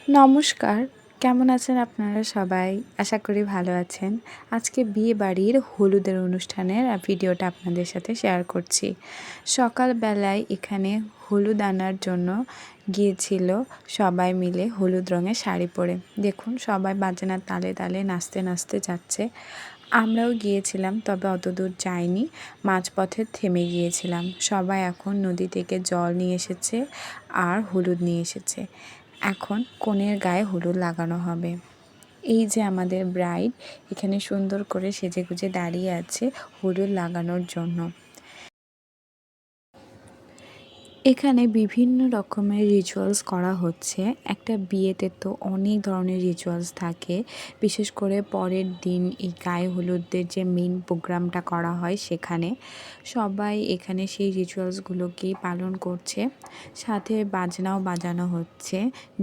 নমস্কার, কেমন আছেন আপনারা সবাই? আশা করি ভালো আছেন। আজকে বিয়ে বাড়ির হলুদের অনুষ্ঠানের ভিডিওটা আপনাদের সাথে শেয়ার করছি। সকালবেলায় এখানে হলুদ আনার জন্য গিয়েছিল সবাই মিলে হলুদ রঙের শাড়ি পরে। দেখুন সবাই বাজনার তালে তালে নাচতে নাচতে যাচ্ছে। আমরাও গিয়েছিলাম, তবে অতদূর যাইনি, মাঝপথে থেমে গিয়েছিলাম। সবাই এখন নদী থেকে জল নিয়ে এসেছে আর হলুদ নিয়ে এসেছে। এখন কনের গায়ে হলুদ লাগানো হবে। এই যে আমাদের ব্রাইড এখানে সুন্দর করে সেজেগুজে দাঁড়িয়ে আছে হলুদ লাগানোর জন্য। এখানে বিভিন্ন রকমের রিচুয়ালস করা হচ্ছে। একটা বিয়েতে তো অনেক ধরনের রিচুয়ালস থাকে, বিশেষ করে পরের দিন এই গায়ে হলুদের যে মেইন প্রোগ্রামটা করা হয় সেখানে সবাই এখানে সেই রিচুয়ালসগুলোকেই পালন করছে। সাথে বাজনাও বাজানো হচ্ছে।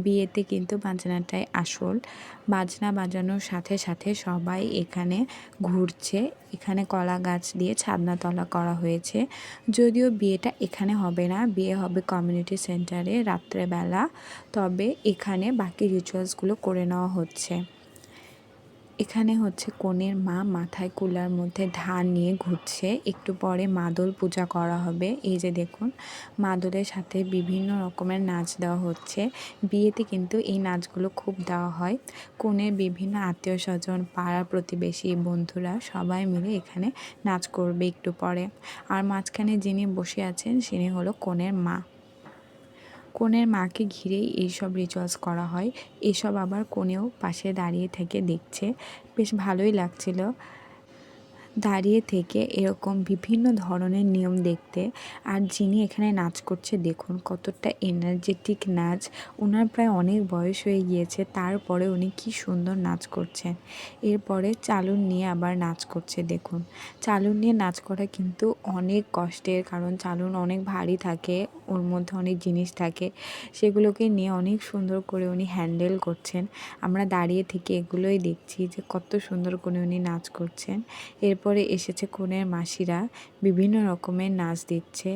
বিয়েতে কিন্তু বাজনাটাই আসল। বাজনা বাজানোর সাথে সাথে সবাই এখানে ঘুরছে। এখানে কলা গাছ দিয়ে ছাদনাতলা করা হয়েছে। যদিও বিয়েটা এখানে হবে না, বিয়ে হবে কমিউনিটি সেন্টারে রাত্রেবেলা, তবে এখানে বাকি রিচুয়ালসগুলো করে নেওয়া হচ্ছে। এখানে হচ্ছে কনের মা মাথায় কুলার মধ্যে ধান নিয়ে ঘুরছে। একটু পরে মাদল পূজা করা হবে। এই যে দেখুন, মাদলের সাথে বিভিন্ন রকমের নাচ দেওয়া হচ্ছে। বিয়েতে কিন্তু এই নাচগুলো খুব দেওয়া হয়। কনের বিভিন্ন আত্মীয় স্বজন, পাড়া প্রতিবেশী, বন্ধুরা সবাই মিলে এখানে নাচ করবে একটু পরে। আর মাঝখানে যিনি বসে আছেন তিনি হলো কনের মা। কনের মাকে ঘিরেই এইসব রিচুয়ালস করা হয়। এসব আবার কনেও পাশে দাঁড়িয়ে থেকে দেখছে। বেশ ভালোই লাগছিল দাঁড়িয়ে থেকে এরকম বিভিন্ন ধরনের নিয়ম দেখতে। আর যিনি এখানে নাচ করছে দেখুন কতটা এনার্জেটিক নাচ। ওনার প্রায় অনেক বয়স হয়ে গিয়েছে, তারপরে উনি কি সুন্দর নাচ করছেন। এরপরে চালুন নিয়ে আবার নাচ করছে। দেখুন চালুন নিয়ে নাচ করা কিন্তু অনেক কষ্টের, কারণ চালুন অনেক ভারী থাকে, ওর মধ্যে অনেক জিনিস থাকে, সেগুলোকে নিয়ে অনেক সুন্দর করে উনি হ্যান্ডেল করছেন। আমরা দাঁড়িয়ে থেকে এগুলোই দেখছি যে কত সুন্দর করে উনি নাচ করছেন। এরপরে এসেছে কনের মাসিরা, বিভিন্ন রকমের নাচ দিচ্ছে,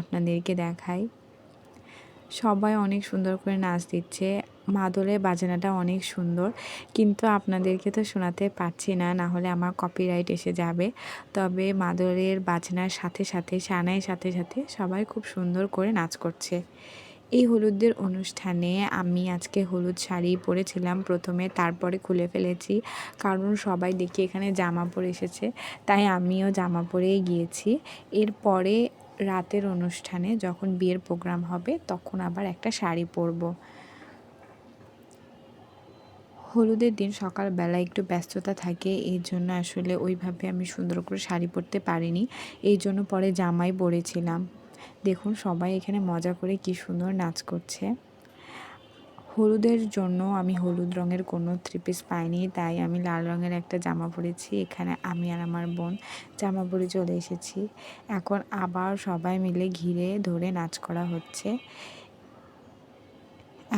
আপনাদেরকে দেখাই। সবাই অনেক সুন্দর করে নাচ দিচ্ছে। মাদলের বাজনাটা অনেক সুন্দর, কিন্তু আপনাদেরকে তো শোনাতে পারছি না, না হলে আমার কপিরাইট এসে যাবে। তবে মাদলের বাজনার সাথে সাথে, সানাইয়ের সাথে সাথে সবাই খুব সুন্দর করে নাচ করছে। এই হলুদের অনুষ্ঠানে আমি আজকে হলুদ শাড়ি পরেছিলাম প্রথমে, তারপরে খুলে ফেলেছি, কারণ সবাই দেখি এখানে জামা পরে এসেছে, তাই আমিও জামা পরেই গিয়েছি। এরপরে রাতের অনুষ্ঠানে যখন বিয়ের প্রোগ্রাম হবে তখন আবার একটা শাড়ি পরবো। হলুদের দিন সকালবেলা একটু ব্যস্ততা থাকে, এই জন্য আসলে ওইভাবে আমি সুন্দর করে শাড়ি পরতে পারিনি, এই জন্য পরে জামাই পরেছিলাম। দেখুন সবাই এখানে মজা করে কি সুন্দর নাচ করছে। হলুদের জন্য আমি হলুদ রঙের কোনো থ্রি পিস পাইনি, তাই আমি লাল রঙের একটা জামা পরেছি। এখানে আমি আর আমার বোন জামা পরে চলে এসেছি। এখন আবার সবাই মিলে ঘিরে ধরে নাচ করা হচ্ছে।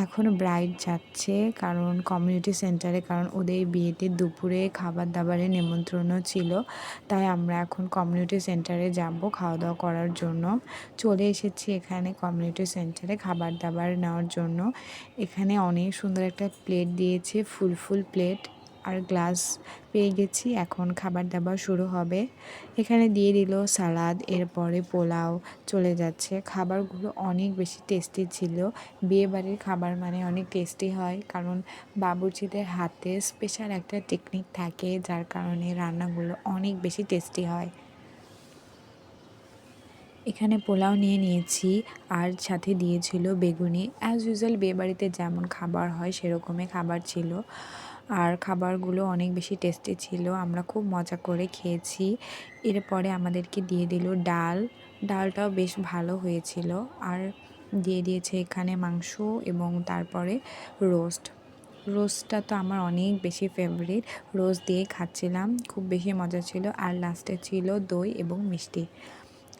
এখন ব্রাইড যাচ্ছে, কারণ কমিউনিটি সেন্টারে, কারণ ওদের বিয়েতে দুপুরে খাবার দাবারের নিমন্ত্রণও ছিল, তাই আমরা এখন কমিউনিটি সেন্টারে যাব খাওয়া দাওয়া করার জন্য। চলে এসেছি এখানে কমিউনিটি সেন্টারে খাবার দাবার নেওয়ার জন্য। এখানে অনেক সুন্দর একটা প্লেট দিয়েছে, ফুল ফুল প্লেট আর গ্লাস পেয়ে গেছি। এখন খাবার দাবার শুরু হবে। এখানে দিয়ে দিল সালাদ, এরপরে পোলাও চলে যাচ্ছে। খাবারগুলো অনেক বেশি টেস্টি ছিল। বিয়েবাড়ির খাবার মানে অনেক টেস্টি হয়, কারণ বাবুর্চিদের হাতে স্পেশাল একটা টেকনিক থাকে, যার কারণে রান্নাগুলো অনেক বেশি টেস্টি হয়। এখানে পোলাও নিয়ে নিয়েছি, আর সাথে দিয়েছিল বেগুনি। অ্যাজ ইউজুয়াল বিয়েবাড়িতে যেমন খাবার হয় সেরকমই খাবার ছিল, আর খাবারগুলো অনেক বেশি টেস্টি ছিল। আমরা খুব মজা করে খেয়েছি। এরপরে আমাদেরকে দিয়ে দিল ডাল। ডালটাও বেশ ভালো হয়েছিল। আর দিয়ে দিয়েছে এখানে মাংস এবং তারপরে রোস্ট। রোস্টটা তো আমার অনেক বেশি ফেভারিট, রোস্ট দিয়ে খাচ্ছিলাম, খুব বেশি মজা ছিল। আর লাস্টে ছিল দই এবং মিষ্টি।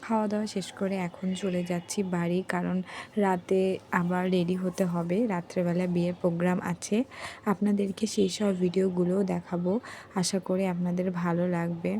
খাওয়া দাওয়া শেষ করে এখন চলে যাচ্ছি বাড়ি, কারণ রাতে আবার রেডি হতে হবে, রাত্রেবেলা বিয়ের প্রোগ্রাম আছে। আপনাদেরকে সেই সব ভিডিওগুলোও দেখাবো, আশা করি আপনাদের ভালো লাগবে।